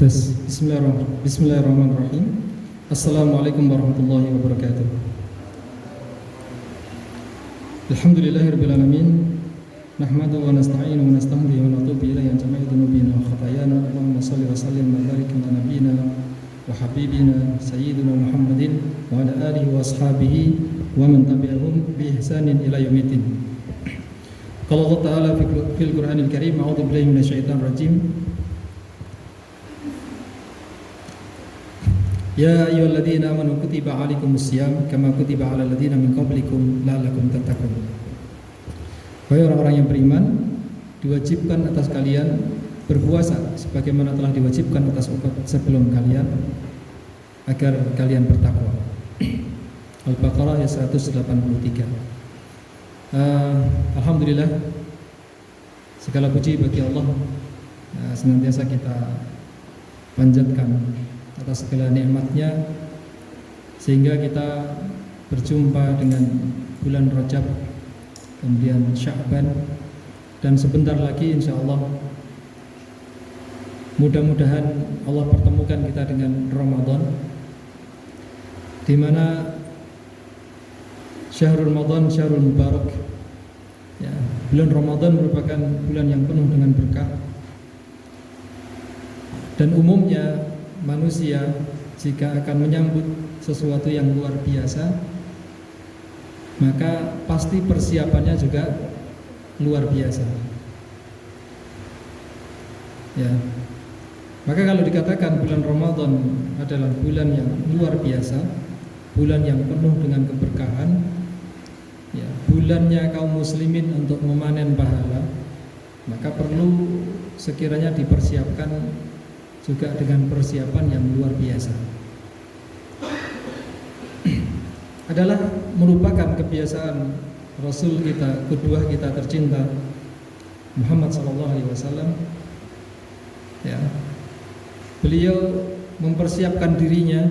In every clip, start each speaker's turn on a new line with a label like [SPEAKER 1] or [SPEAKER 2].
[SPEAKER 1] Tes. Bismillahirrahmanirrahim. Assalamualaikum warahmatullahi wabarakatuh. Alhamdulillahirabbil alamin. Nahmaduhu wa nasta'inuhu wa nastahdihi wa natubu ilayhi an jami'i dhunubina wa khatayana. Allahumma shalli wa sallim wa barik ala nabiyyina wa habibina sayyidina Muhammadin wa ala alihi wa ashabihi wa man tabi'ahum bi ihsanin ila yaumiddin. Qala Allah Ta'ala fil Qur'anil Karim, a'udzu billahi minasyaitonir rajim. Ya ayyuhalladzina amanu kutiba 'alaikumus syiyam kama kutiba 'alal ladzina min qablikum la'allakum tattaqun. Wahai orang-orang yang beriman, diwajibkan atas kalian berpuasa sebagaimana telah diwajibkan atas umat sebelum kalian agar kalian bertakwa. Al-Baqarah ayat 183. Alhamdulillah, segala puji bagi Allah, senantiasa kita panjatkan atas segala nikmatnya sehingga kita berjumpa dengan bulan Rajab, kemudian Sya'ban, dan sebentar lagi insyaallah mudah-mudahan Allah pertemukan kita dengan Ramadan, di mana Syahrul Ramadan, Syahrul Mubarak, ya, bulan Ramadan merupakan bulan yang penuh dengan berkah. Dan umumnya manusia jika akan menyambut sesuatu yang luar biasa, maka pasti persiapannya juga luar biasa. Ya. Maka kalau dikatakan bulan Ramadan adalah bulan yang luar biasa, bulan yang penuh dengan keberkahan, ya, bulannya kaum muslimin untuk memanen pahala, maka perlu sekiranya dipersiapkan juga dengan persiapan yang luar biasa. Adalah merupakan kebiasaan Rasul kita, kedua kita tercinta Muhammad SAW. Ya, beliau mempersiapkan dirinya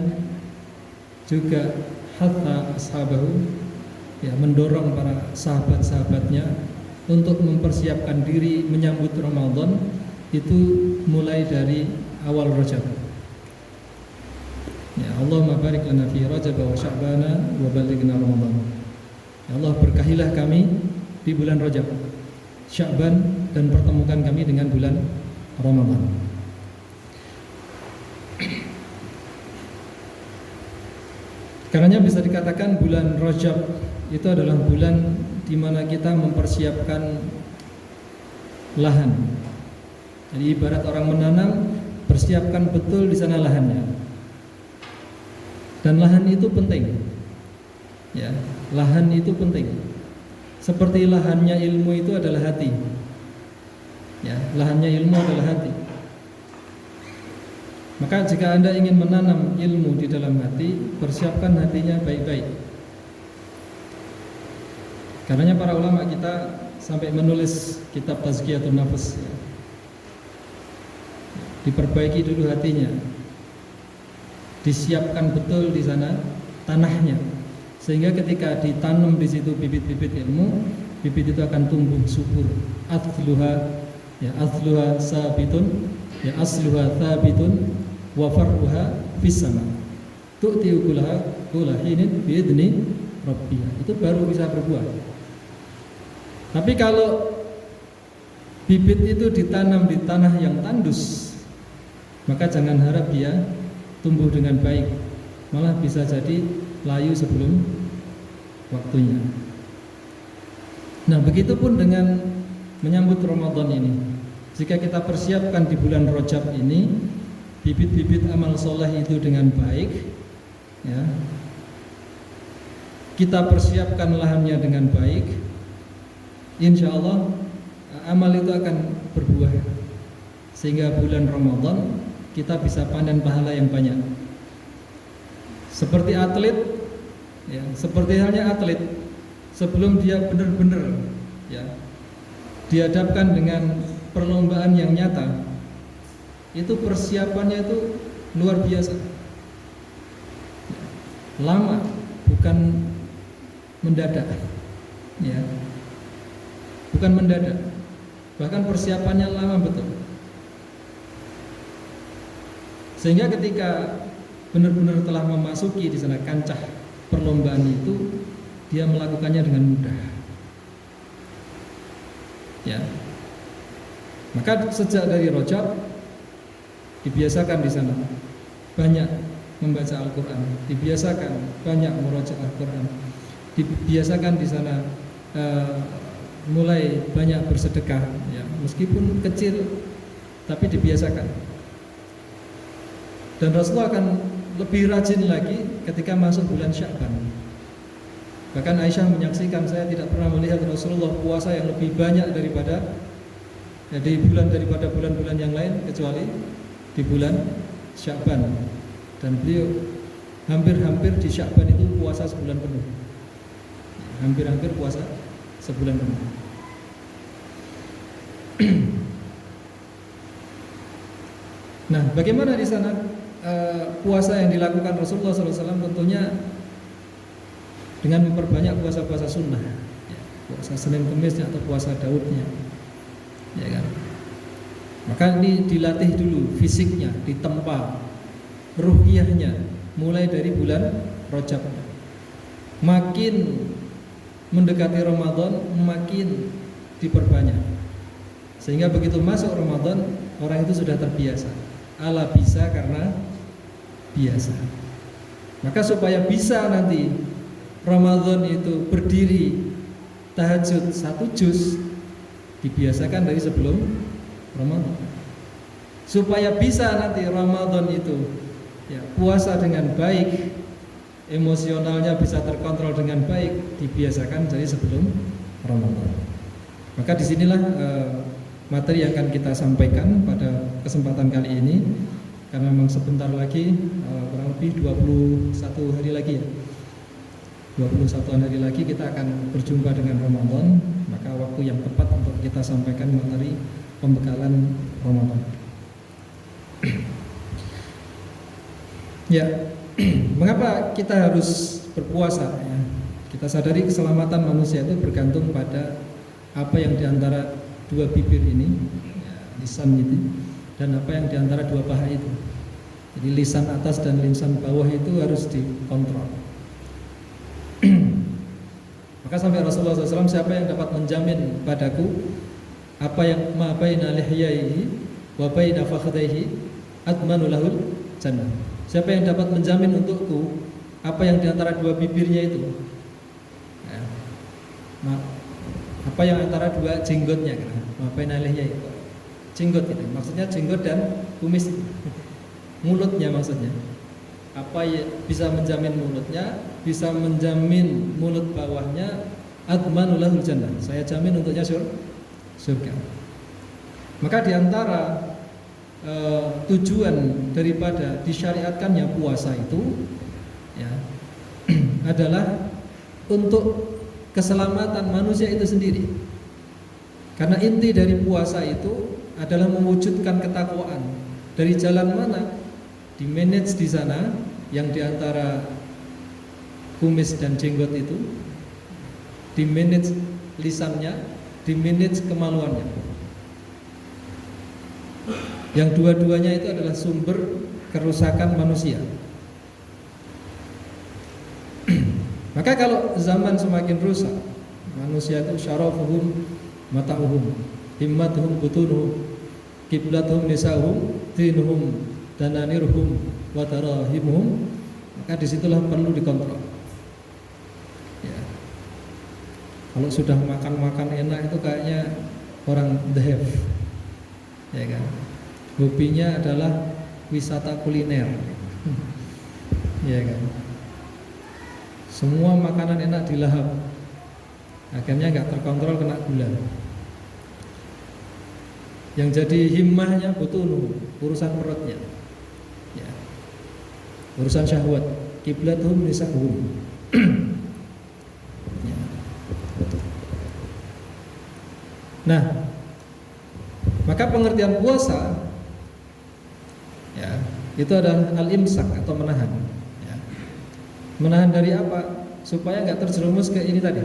[SPEAKER 1] juga hatta ashabahu, ya, mendorong para sahabat-sahabatnya untuk mempersiapkan diri menyambut Ramadan itu mulai dari awal Rajab. Ya, Allahumma barik lana fi Rajab wa Sya'bana wa ballighna Ramadan. Ya Allah, berkahilah kami di bulan Rajab, Sya'ban, dan pertemukan kami dengan bulan Ramadan. Karenanya bisa dikatakan bulan Rajab itu adalah bulan di mana kita mempersiapkan lahan. Jadi ibarat orang menanam, persiapkan betul di sana lahannya. Dan lahan itu penting. Ya, lahan itu penting. Seperti lahannya ilmu itu adalah hati. Ya, lahannya ilmu adalah hati. Maka jika Anda ingin menanam ilmu di dalam hati, persiapkan hatinya baik-baik. Karenanya para ulama kita sampai menulis kitab Tazkiyatun Nafs, ya. Diperbaiki dulu hatinya, disiapkan betul di sana tanahnya, sehingga ketika ditanam di situ bibit-bibit ilmu, bibit itu akan tumbuh subur. Asluha, ya, asluha sabitun, ya, asluha sabitun, wa far'uha fis sama. Tu'ti ukulaha kula hinin biidni rabbiha. Itu baru bisa berbuah. Tapi kalau bibit itu ditanam di tanah yang tandus, maka jangan harap dia tumbuh dengan baik, malah bisa jadi layu sebelum waktunya. Nah, begitupun dengan menyambut Ramadan ini. Jika kita persiapkan di bulan Rajab ini bibit-bibit amal soleh itu dengan baik, ya, kita persiapkan lahannya dengan baik, insya Allah amal itu akan berbuah, sehingga bulan Ramadan kita bisa panen pahala yang banyak. Seperti atlet, ya, seperti halnya atlet, sebelum dia benar-benar, ya, dihadapkan dengan perlombaan yang nyata, itu persiapannya itu luar biasa, lama, bukan mendadak, ya, bukan mendadak, bahkan persiapannya lama betul. Sehingga ketika benar-benar telah memasuki di sana kancah perlombaan itu, dia melakukannya dengan mudah. Ya. Maka sejak dari Rajab dibiasakan di sana banyak membaca Al-Quran, dibiasakan banyak murojaah Al-Quran, dibiasakan di sana mulai banyak bersedekah, ya, meskipun kecil tapi dibiasakan. Dan Rasulullah akan lebih rajin lagi ketika masuk bulan Sya'ban. Bahkan Aisyah menyaksikan, saya tidak pernah melihat Rasulullah puasa yang lebih banyak daripada bulan-bulan yang lain kecuali di bulan Sya'ban. Dan beliau hampir-hampir di Sya'ban itu puasa sebulan penuh. Hampir-hampir puasa sebulan penuh. Nah, bagaimana di sana puasa yang dilakukan Rasulullah SAW? Tentunya dengan memperbanyak puasa-puasa sunnah, ya, puasa Senin Kemisnya atau puasa Daudnya, ya kan? Maka ini dilatih dulu fisiknya, ditempa ruhiyahnya mulai dari bulan Rajab. Makin mendekati Ramadan makin diperbanyak, sehingga begitu masuk Ramadan orang itu sudah terbiasa. Ala bisa karena biasa. Maka supaya bisa nanti Ramadan itu berdiri tahajud 1 juz, dibiasakan dari sebelum Ramadan. Supaya bisa nanti Ramadan itu ya, puasa dengan baik, emosionalnya bisa terkontrol dengan baik, dibiasakan dari sebelum Ramadan. Maka disinilah materi yang akan kita sampaikan pada kesempatan kali ini, karena memang sebentar lagi kurang lebih 21 hari lagi ya, 21 hari lagi kita akan berjumpa dengan Ramadan. Maka waktu yang tepat untuk kita sampaikan materi pembekalan Ramadan. Ya, mengapa kita harus berpuasa ya? Kita sadari keselamatan manusia itu bergantung pada apa yang diantara dua bibir ini, ya, lisan itu, dan apa yang diantara dua paha itu. Jadi lisan atas dan lisan bawah itu harus dikontrol. Maka sampai Rasulullah SAW, siapa yang dapat menjamin padaku apa yang ma baina lihyaihi wa baina fakhidaihi admanu lahul jannah. Siapa yang dapat menjamin untukku apa yang diantara dua bibirnya itu, ya, apa yang antara dua jenggotnya, apa nalihnya itu, jenggot itu, maksudnya jenggot dan kumis itu. Mulutnya maksudnya, apa ya, bisa menjamin mulutnya, bisa menjamin mulut bawahnya, admanu lahul jannah, saya jamin untuknya surga. Maka diantara tujuan daripada disyariatkannya puasa itu, ya, adalah untuk keselamatan manusia itu sendiri. Karena inti dari puasa itu adalah mewujudkan ketakwaan. Dari jalan mana? Di manage di sana, yang diantara kumis dan jenggot itu, di manage lisannya, di manage kemaluannya. Yang dua-duanya itu adalah sumber kerusakan manusia. Maka kalau zaman semakin rusak, manusia itu syarafuhum mata'uhum, himmatuhum butunuhum, kiblatuhum nisa'uhum, dinuhum dananirhum wa tarahimuhum, maka disitulah perlu dikontrol. Ya. Kalau sudah makan-makan enak itu kayaknya orang the have, ya kan? Hobinya adalah wisata kuliner, ya kan? Semua makanan enak dilahap, akhirnya nggak terkontrol, kena gula. Yang jadi himmahnya butuh urusan perutnya, ya. Urusan syahwat, kiblatuhum nisa'uhum. Ya. Nah, maka pengertian puasa, ya, itu adalah al-imsak atau menahan. Menahan dari apa? Supaya nggak terjerumus ke ini tadi.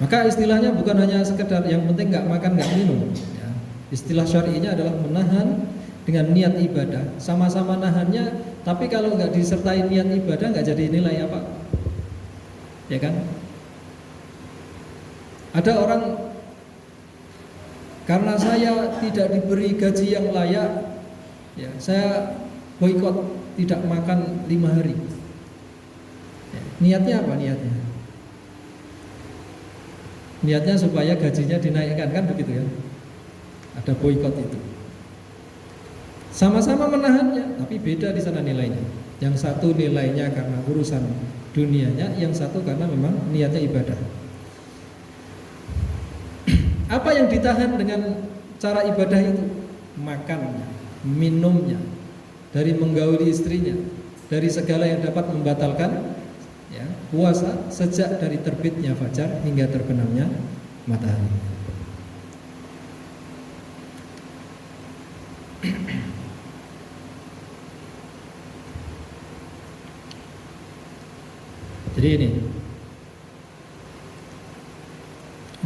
[SPEAKER 1] Maka istilahnya bukan hanya sekedar yang penting nggak makan nggak minum, ya. Istilah syar'inya adalah menahan dengan niat ibadah. Sama-sama nahannya, tapi kalau nggak disertai niat ibadah nggak jadi nilai apa, ya kan? Ada orang, karena saya tidak diberi gaji yang layak, ya, saya boikot, tidak makan 5 hari. Ya, niatnya apa niatnya? Niatnya supaya gajinya dinaikkan, kan begitu ya? Ada boikot itu. Sama-sama menahannya, tapi beda di sana nilainya. Yang satu nilainya karena urusan dunianya, yang satu karena memang niatnya ibadah. Apa yang ditahan dengan cara ibadah itu? Makannya, minumnya, dari menggauli istrinya, dari segala yang dapat membatalkan ya, puasa sejak dari terbitnya fajar hingga terbenamnya matahari. Jadi ini.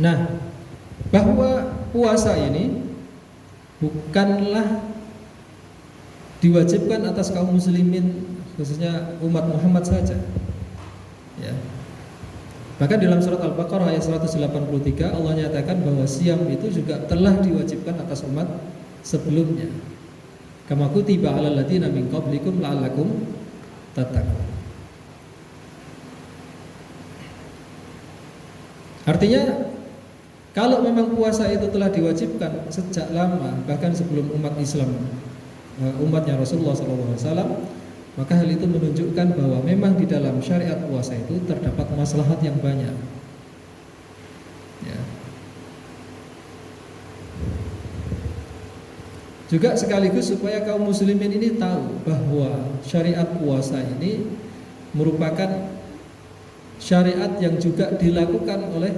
[SPEAKER 1] Nah, bahwa puasa ini bukanlah diwajibkan atas kaum muslimin, khususnya umat Muhammad saja. Ya. Bahkan dalam surat Al-Baqarah ayat 183 Allah nyatakan bahwa siam itu juga telah diwajibkan atas umat sebelumnya. Kama kutiba 'alal ladzina min qablikum la'allakum tattaqun. Artinya kalau memang puasa itu telah diwajibkan sejak lama, bahkan sebelum umat Islam, umatnya Rasulullah SAW, maka hal itu menunjukkan bahwa memang di dalam syariat puasa itu terdapat maslahat yang banyak. Ya. Juga sekaligus supaya kaum muslimin ini tahu bahwa syariat puasa ini merupakan syariat yang juga dilakukan oleh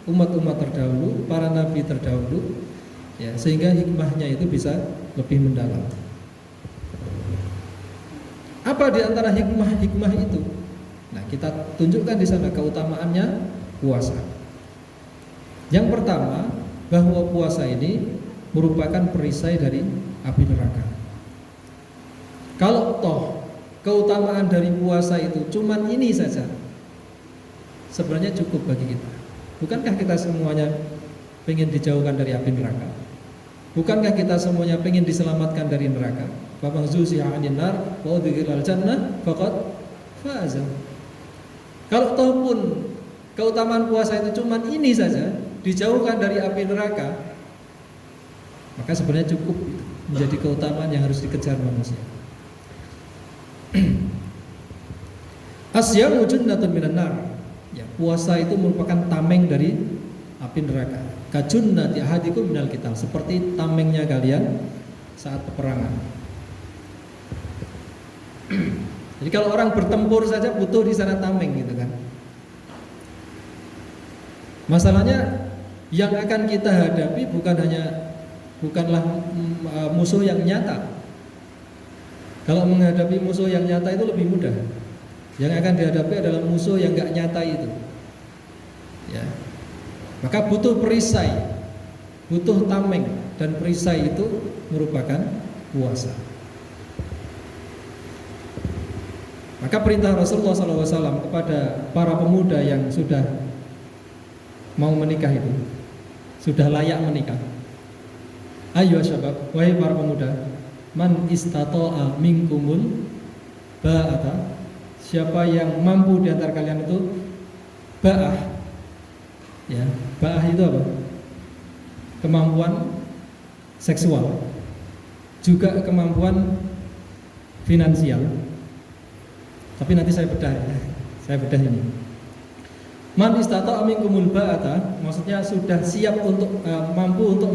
[SPEAKER 1] umat-umat terdahulu, para nabi terdahulu, ya, sehingga hikmahnya itu bisa lebih mendalam. Apa di antara hikmah-hikmah itu? Nah, kita tunjukkan di sana keutamaannya puasa. Yang pertama, bahwa puasa ini merupakan perisai dari api neraka. Kalau toh keutamaan dari puasa itu cuman ini saja, sebenarnya cukup bagi kita. Bukankah kita semuanya pengen dijauhkan dari api neraka? Bukankah kita semuanya pengen diselamatkan dari neraka? Faman zuhziha 'anil nar wa udkhilal jannah faqad faza. Kalau toh pun keutamaan puasa itu cuma ini saja, dijauhkan dari api neraka, maka sebenarnya cukup menjadi keutamaan yang harus dikejar manusia. Asyamu junnatun minan nar. Ya, puasa itu merupakan tameng dari api neraka. Kajunnati ahadikum minal qital, seperti tamengnya kalian saat peperangan. Jadi kalau orang bertempur saja butuh di sana tameng gitu kan. Masalahnya yang akan kita hadapi bukanlah musuh yang nyata. Kalau menghadapi musuh yang nyata itu lebih mudah. Yang akan dihadapi adalah musuh yang gak nyata itu. Ya. Maka butuh perisai, butuh tameng, dan perisai itu merupakan puasa. Maka perintah Rasulullah SAW kepada para pemuda yang sudah mau menikah itu, sudah layak menikah. Ayo syabab, wahai para pemuda, man istata'a minkumul ba'ata, siapa yang mampu di antara kalian itu ba'ah. Ya, ba'ah itu apa? Kemampuan seksual, juga kemampuan finansial. Tapi nanti saya bedah ya. Saya bedah ini. Man istata'a minkumul ba'ata, maksudnya sudah siap untuk mampu untuk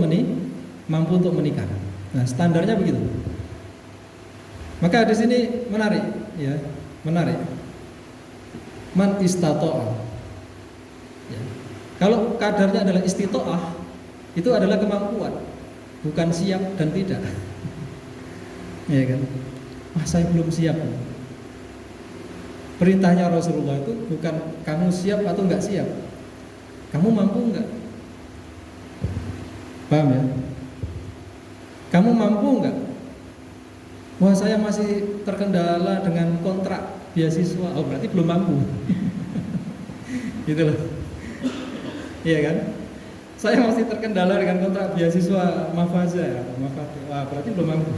[SPEAKER 1] menikah. Nah, standarnya begitu. Maka di sini menarik, ya, menarik. Man istata'a. Ya. Kalau kadarnya adalah istita'ah, itu adalah kemampuan, bukan siap dan tidak. Ya kan? Wah, saya belum siap. Perintahnya Rasulullah itu bukan kamu siap atau enggak siap, kamu mampu enggak? Paham ya? Kamu mampu enggak? Wah, saya masih terkendala dengan kontrak beasiswa. Oh, berarti belum mampu. Gitu loh. Iya kan? Saya masih terkendala dengan kontrak beasiswa Mafaza. Wah, berarti belum mampu.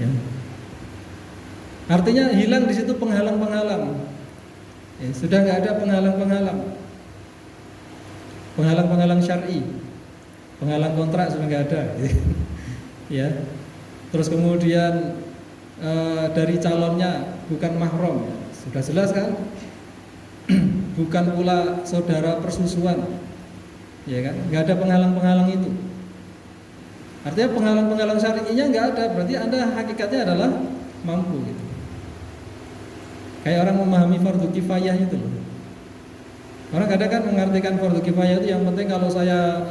[SPEAKER 1] Ya. Artinya hilang di situ penghalang-penghalang. Ya, sudah nggak ada penghalang-penghalang. Penghalang-penghalang syar'i. Penghalang kontrak sudah nggak ada. Ya. Terus kemudian dari calonnya bukan mahram, sudah jelas kan? Bukan pula saudara persusuan, ya kan? Nggak ada penghalang-penghalang itu. Artinya penghalang-penghalang syar'inya nggak ada, berarti Anda hakikatnya adalah mampu gitu. Kayak orang memahami fardu kifayah itu loh. Orang kadang kan mengartikan fardu kifayah itu yang penting kalau saya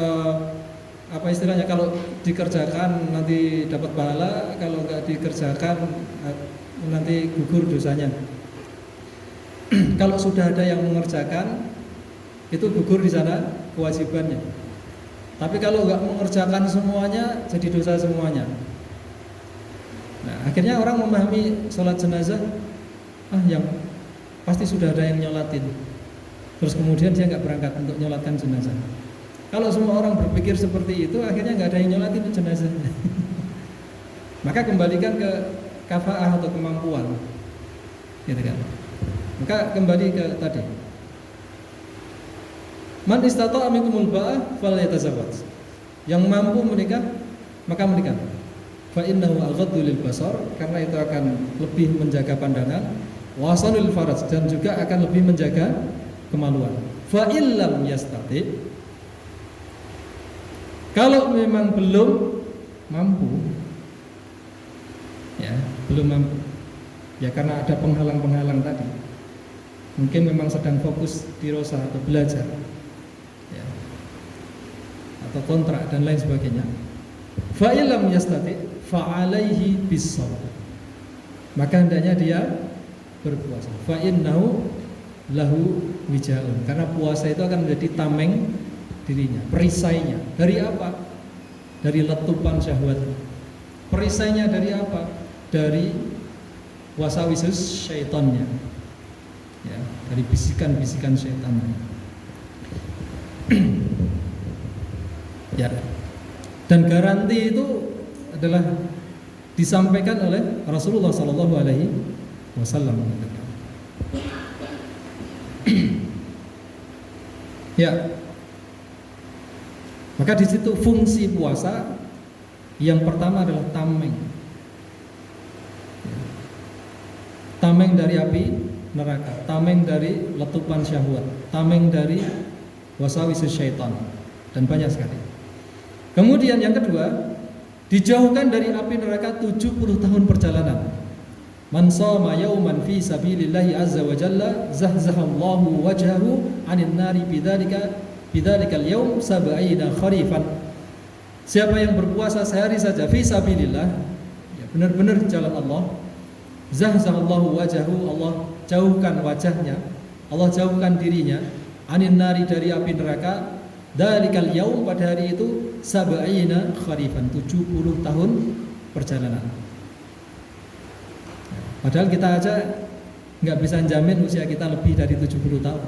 [SPEAKER 1] apa istilahnya, kalau dikerjakan nanti dapat pahala, kalau nggak dikerjakan nanti gugur dosanya. Kalau sudah ada yang mengerjakan, itu gugur di sana kewajibannya. Tapi kalau nggak mengerjakan semuanya, jadi dosa semuanya. Nah, akhirnya orang memahami sholat jenazah, yang pasti sudah ada yang nyolatin. Terus kemudian dia nggak berangkat untuk nyolatkan jenazah. Kalau semua orang berpikir seperti itu, akhirnya nggak ada yang nyolatin jenazahnya. Maka kembalikan ke kafaah atau kemampuan, gitu kan? Maka kembali ke tadi. Man istata'a minkumul ba'ah falyatazawwaj. Yang mampu menikah, maka menikah. Fa innahu aghaddu lil basar, karena itu akan lebih menjaga pandangan, wa asanul faraj, dan juga akan lebih menjaga kemaluan. Fa illam yastati, kalau memang belum mampu, ya belum mampu, ya karena ada penghalang-penghalang tadi, mungkin memang sedang fokus di rosa atau belajar, ya, atau kontrak dan lain sebagainya. Fa illam yastati fa alaihi bis-shaum, maka hendaknya dia berpuasa. Fa innahu lahu wijaun, karena puasa itu akan menjadi tameng dirinya, perisainya. Dari apa? Dari letupan syahwat. Perisainya dari apa? Dari wasawisus syaitannya, ya, dari bisikan-bisikan syaitannya. Ya. Dan garansi itu adalah disampaikan oleh Rasulullah Sallallahu Alaihi Wasallam. Ya. Maka di situ fungsi puasa yang pertama adalah tameng. Tameng dari api neraka, tameng dari letupan syahwat, tameng dari wasawisus syaitan, dan banyak sekali. Kemudian yang kedua, dijauhkan dari api neraka 70 tahun perjalanan. Man shoma yauman fi sabilillahi azza wa jalla zahzahallahu wajhahu 'anil nari bidzalikal yaum sab'ina kharifan. Siapa yang berpuasa sehari saja fi sabilillah, ya benar-benar jalan Allah, zahzahallahu wajhahu, Allah jauhkan wajahnya, Allah jauhkan dirinya, 'anil nari, dari api neraka, dzalikal yaum, pada hari itu, sab'ina kharifan, 70 tahun perjalanan. Padahal kita aja nggak bisa jamin usia kita lebih dari 70 tahun,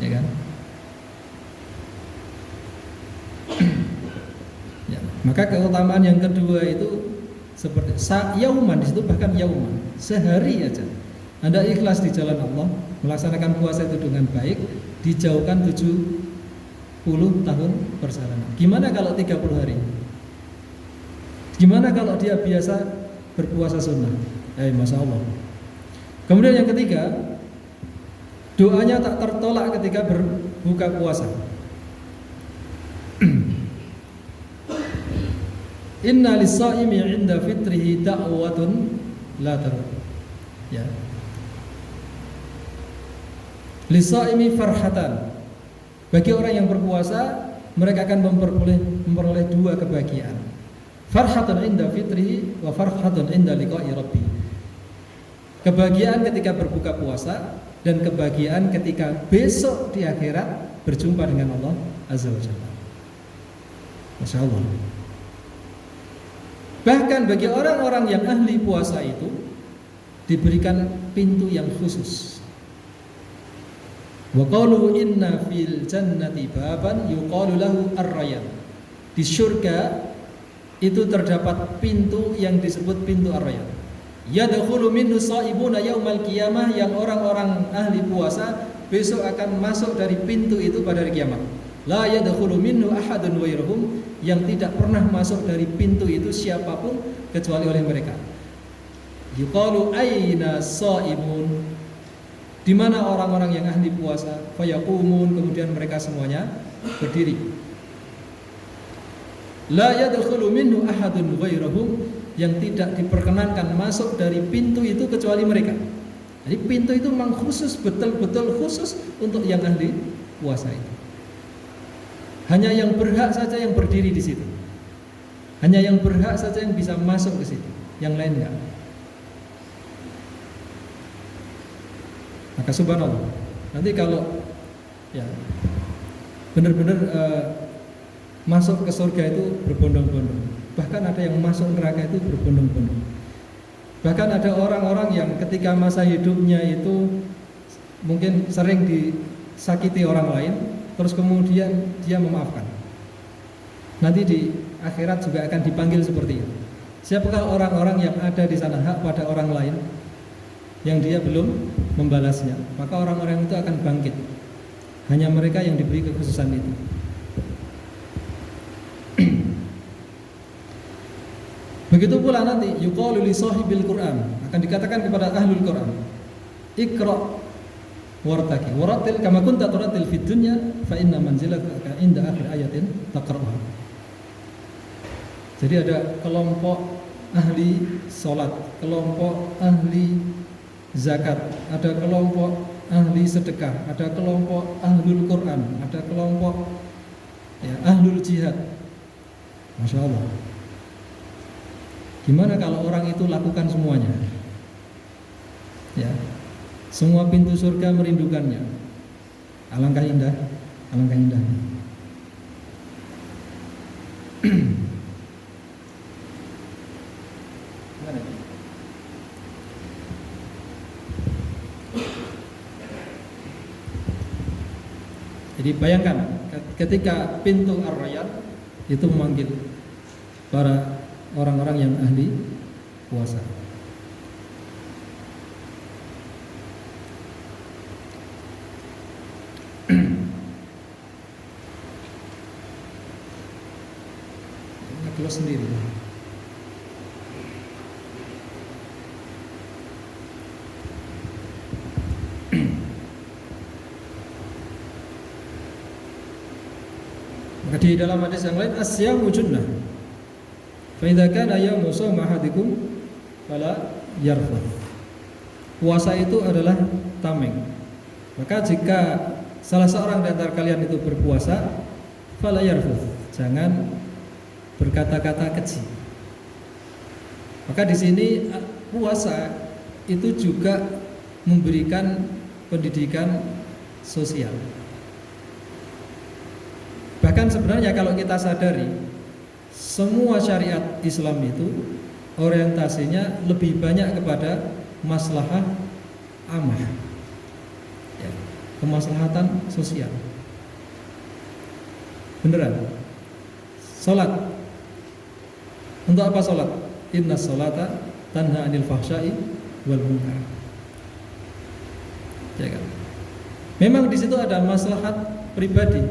[SPEAKER 1] ya kan? Ya, maka keutamaan yang kedua itu seperti yauman, di situ bahkan yauman, sehari aja Anda ikhlas di jalan Allah, melaksanakan puasa itu dengan baik, dijauhkan 70 tahun perjalanan. Gimana kalau 30 hari? Gimana kalau dia biasa berpuasa sunnah? Masya Allah. Kemudian yang ketiga, doanya tak tertolak ketika berbuka puasa. Inna lis-shaimi 'inda fitrihi da'watun la tarud. Ya. Lis-shaimi farhatan. Bagi orang yang berpuasa, mereka akan memperoleh dua kebahagiaan. Farhatun 'inda fitrihi wa farhatun 'inda liqa'i rabbi. Kebahagiaan ketika berbuka puasa dan kebahagiaan ketika besok di akhirat berjumpa dengan Allah Azza wa Jalla. Masya Allah. Bahkan bagi orang-orang yang ahli puasa itu diberikan pintu yang khusus. Wa qalu inna fil jannati baban yuqalu lahu ar-rayyan. Di surga itu terdapat pintu yang disebut pintu ar-rayyan. Yadkhulu minhu shaibuna yaumal qiyamah, yang orang-orang ahli puasa besok akan masuk dari pintu itu pada hari kiamat. La yadkhulu minhu ahadun ghairuhum, yang tidak pernah masuk dari pintu itu siapapun kecuali oleh mereka. Yuqalu aina shaimun, di mana orang-orang yang ahli puasa? Fayaqumun, kemudian mereka semuanya berdiri. La yadkhulu minhu ahadun ghairuhum, yang tidak diperkenankan masuk dari pintu itu kecuali mereka. Jadi pintu itu memang khusus, betul-betul khusus untuk yang ahli puasa itu. Hanya yang berhak saja yang berdiri di situ. Hanya yang berhak saja yang bisa masuk ke situ. Yang lain enggak. Maka subhanallah, nanti kalau ya benar-benar masuk ke surga itu berbondong-bondong. Bahkan ada yang masuk neraka itu berbondong-bondong. Bahkan ada orang-orang yang ketika masa hidupnya itu mungkin sering disakiti orang lain, terus kemudian dia memaafkan. Nanti di akhirat juga akan dipanggil seperti itu. Siapakah orang-orang yang ada di sana hak pada orang lain yang dia belum membalasnya? Maka orang-orang itu akan bangkit. Hanya mereka yang diberi kekhususan itu. Begitu pula nanti yuqalu li sahibil Quran, akan dikatakan kepada ahlul Quran, Iqra wartaki waratil kama kunta turatil fid dunya fa inna manzilataka inda akhir ayatin taqra'uha. Jadi ada kelompok ahli salat, kelompok ahli zakat, ada kelompok ahli sedekah, ada kelompok ahlul Quran, ada kelompok ya, ahlul jihad. Masya Allah. Gimana kalau orang itu lakukan semuanya? Ya, semua pintu surga merindukannya. Alangkah indah, alangkah indah. Jadi bayangkan ketika pintu Ar-Rayyan itu memanggil para orang-orang yang ahli puasa. Keluar sendiri. Maka di dalam hadis yang lain, asyamu junnah. Fa idza kana yawmu shawmi ahadikum fala yarfuth. Puasa itu adalah tameng. Maka jika salah seorang di antara kalian itu berpuasa, fala yarfuth, jangan berkata-kata keji. Maka di sini puasa itu juga memberikan pendidikan sosial. Bahkan sebenarnya kalau kita sadari, semua syariat Islam itu orientasinya lebih banyak kepada maslahah amah, ya, kemaslahatan sosial. Beneran. Salat. Untuk apa salat? Inna salata tanha 'anil fahsya'i wal munkar. Ya kan? Memang di situ ada maslahat pribadi,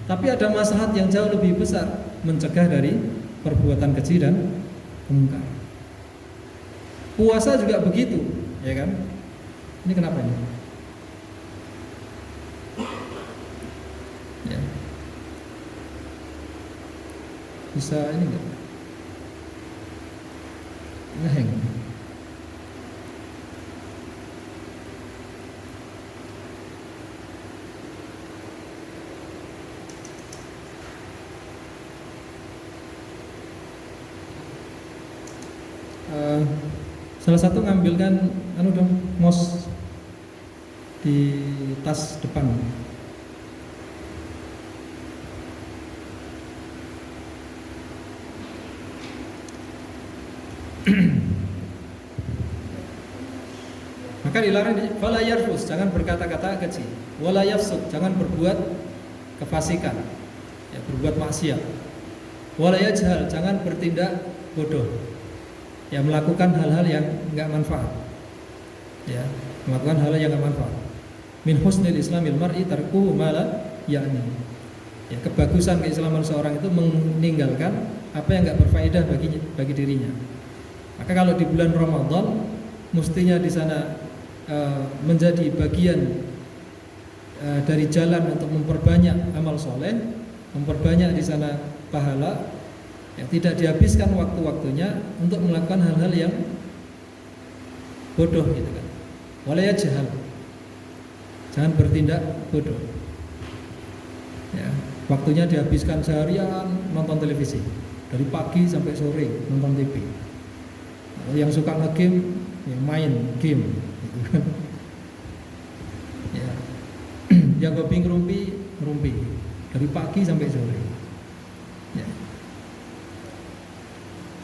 [SPEAKER 1] tapi ada maslahat yang jauh lebih besar, mencegah dari perbuatan keji dan mungkar. Puasa juga begitu, ya kan? Ini kenapa ini? Ya. Bisa ini enggak? Ngeheng. Salah satu ngambilkan mouse di tas depan. Maka dilarang fala yarfus, jangan berkata-kata keji, wala yafsuk, jangan berbuat kefasikan, ya, berbuat maksiat. Wala yajhal, jangan bertindak bodoh, ya, melakukan hal-hal yang enggak manfaat, ya, melakukan hal yang enggak manfaat. Min husnil islamil mar'i tarkuhu ma la ya'ni. Ya, kebagusan keislaman seorang itu meninggalkan apa yang enggak berfaedah bagi dirinya. Maka kalau di bulan Ramadan mestinya di sana menjadi bagian dari jalan untuk memperbanyak amal soleh, memperbanyak di sana pahala, ya, tidak dihabiskan waktu-waktunya untuk melakukan hal-hal yang bodoh gitu kan. Wala yajhal, jangan bertindak bodoh, ya, waktunya dihabiskan seharian nonton televisi dari pagi sampai sore nonton TV. Yang suka nge-game, ya main game gitu kan. Ya. Yang hobi ngerumpi dari pagi sampai sore, ya.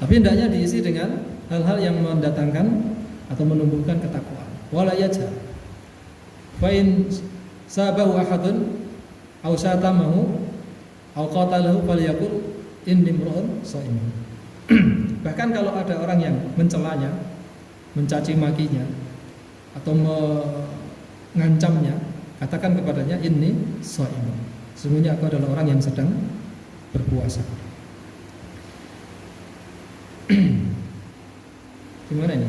[SPEAKER 1] Tapi hendaknya diisi dengan hal-hal yang mendatangkan atau menumbuhkan ketakwaan. Wala yajhal. Fa in sabahu ahadun aw satamahu aw qatalahu falyaqul inni imra'un shaimun. Bahkan kalau ada orang yang mencelanya, mencaci makinya atau mengancamnya, katakan kepadanya inni shaimun. Sesungguhnya aku adalah orang yang sedang berpuasa. Gimana ini?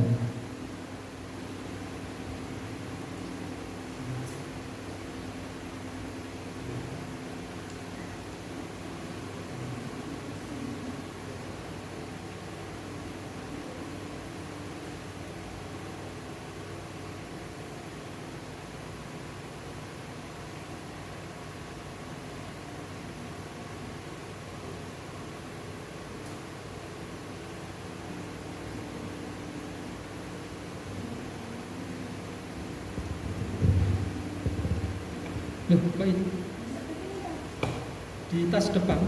[SPEAKER 1] Loh, kok itu? Di tas depan.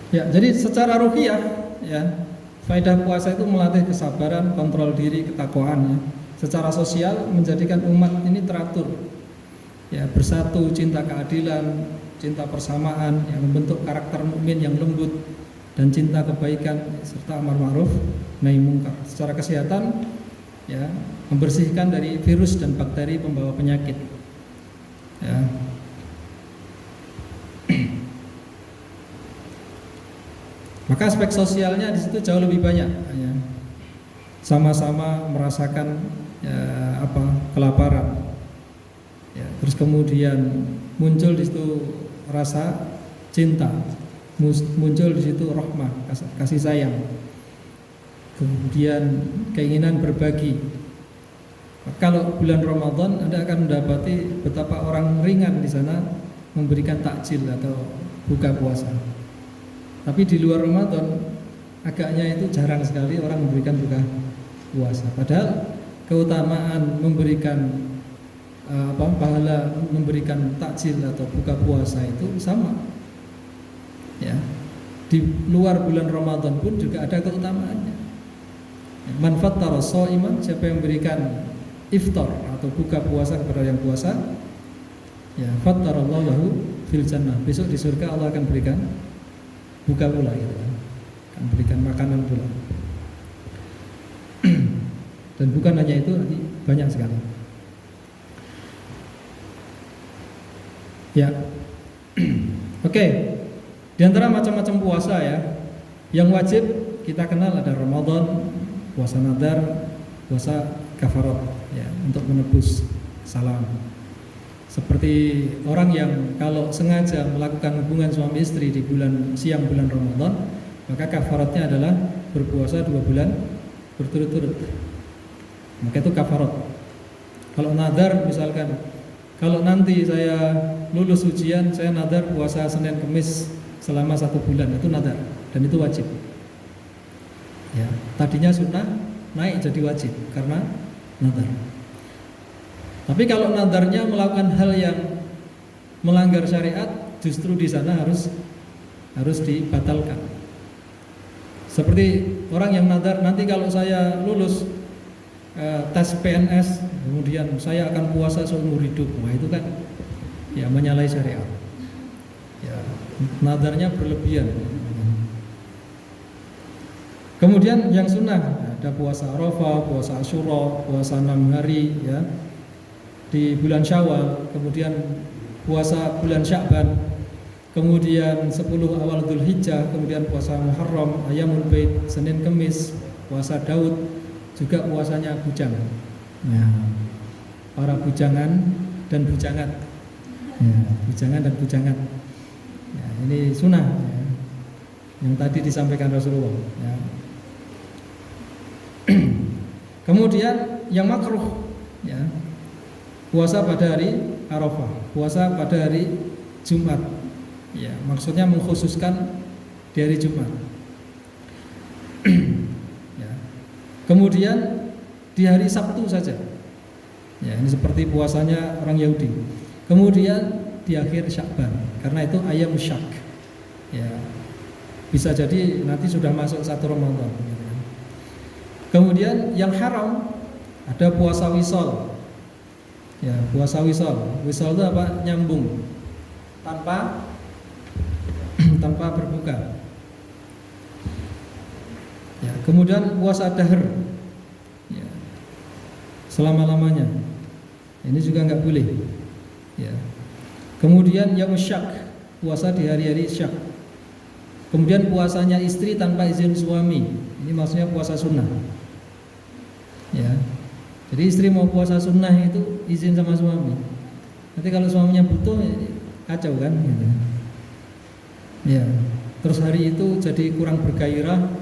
[SPEAKER 1] Ya, jadi secara ruhiyah, ya, faedah puasa itu melatih kesabaran, kontrol diri, ketakwaan, ya. Secara sosial menjadikan umat ini teratur, ya, bersatu, cinta keadilan, cinta persamaan, yang membentuk karakter mukmin yang lembut dan cinta kebaikan serta amar ma'ruf nahi mungkar. Secara kesehatan, ya, membersihkan dari virus dan bakteri pembawa penyakit, ya. Maka aspek sosialnya di situ jauh lebih banyak, ya. Sama-sama merasakan, ya, kelaparan, ya. Terus kemudian muncul di situ rasa cinta, muncul di situ rahmah, kasih sayang, kemudian keinginan berbagi. Kalau bulan Ramadan Anda akan mendapati betapa orang ringan di sana memberikan takjil atau buka puasa. Tapi di luar Ramadan agaknya itu jarang sekali orang memberikan buka puasa. Padahal keutamaan memberikan pahala memberikan takjil atau buka puasa itu sama. Ya. Di luar bulan Ramadan pun juga ada keutamaannya. Man fattara sha'iman, siapa yang memberikan iftar atau buka puasa kepada yang puasa, Ya, fattarallahu lahu fil jannah. Besok di surga Allah akan berikan buka pula gitu kan. Akan berikan makanan pula. Dan bukan hanya itu, banyak sekali. Ya. Oke. Di antara macam-macam puasa ya, yang wajib kita kenal ada Ramadan, puasa nadar, puasa kafarat ya, untuk menebus salam. Seperti orang yang kalau sengaja melakukan hubungan suami istri di siang bulan Ramadan, maka kafaratnya adalah berpuasa 2 bulan berturut-turut. Maka itu kafarat. Kalau nadar misalkan, kalau nanti saya lulus ujian, saya nadar puasa Senin Kamis selama 1 bulan, itu nadar dan itu wajib. Ya, tadinya sunnah naik jadi wajib karena nadar. Tapi kalau nadarnya melakukan hal yang melanggar syariat, justru di sana harus dibatalkan. Seperti orang yang nadar, nanti kalau saya lulus tes PNS, kemudian saya akan puasa seumur hidup. Wah, itu kan ya menyalahi syariat. Ya, nadarnya berlebihan. Kemudian yang sunnah ada puasa Arafah, puasa Asyura, puasa 6 hari ya di bulan Syawal, kemudian puasa bulan Sya'ban, kemudian 10 awal Dzulhijjah, kemudian puasa Muharram, Ayyamul Bait, Senin Kemis, puasa Daud, juga puasanya bujang. Ya, para bujangan dan bujangan. Ya, bujangan dan bujangan. Ya, ini sunnah ya, yang tadi disampaikan Rasulullah. Ya. Kemudian yang makruh, ya, puasa pada hari Arafah, puasa pada hari Jumat. Ya, maksudnya mengkhususkan di hari Jumat. Ya. Kemudian di hari Sabtu saja. Ya, ini seperti puasanya orang Yahudi. Kemudian di akhir Sya'ban, karena itu ayam syak. Ya, bisa jadi nanti sudah masuk 1 Ramadan. Kemudian yang haram ada puasa wisol. Ya, puasa wisol. Wisol itu apa? Nyambung tanpa berbuka. Ya, kemudian puasa dahr. Ya, selama-lamanya. Ini juga nggak boleh. Ya. Kemudian yaum syak, puasa di hari-hari syak. Kemudian puasanya istri tanpa izin suami. Ini maksudnya puasa sunnah. Ya, jadi istri mau puasa sunnah itu izin sama suami. Nanti kalau suaminya butuh, kacau kan? Gitu. Ya, terus hari itu jadi kurang bergairah,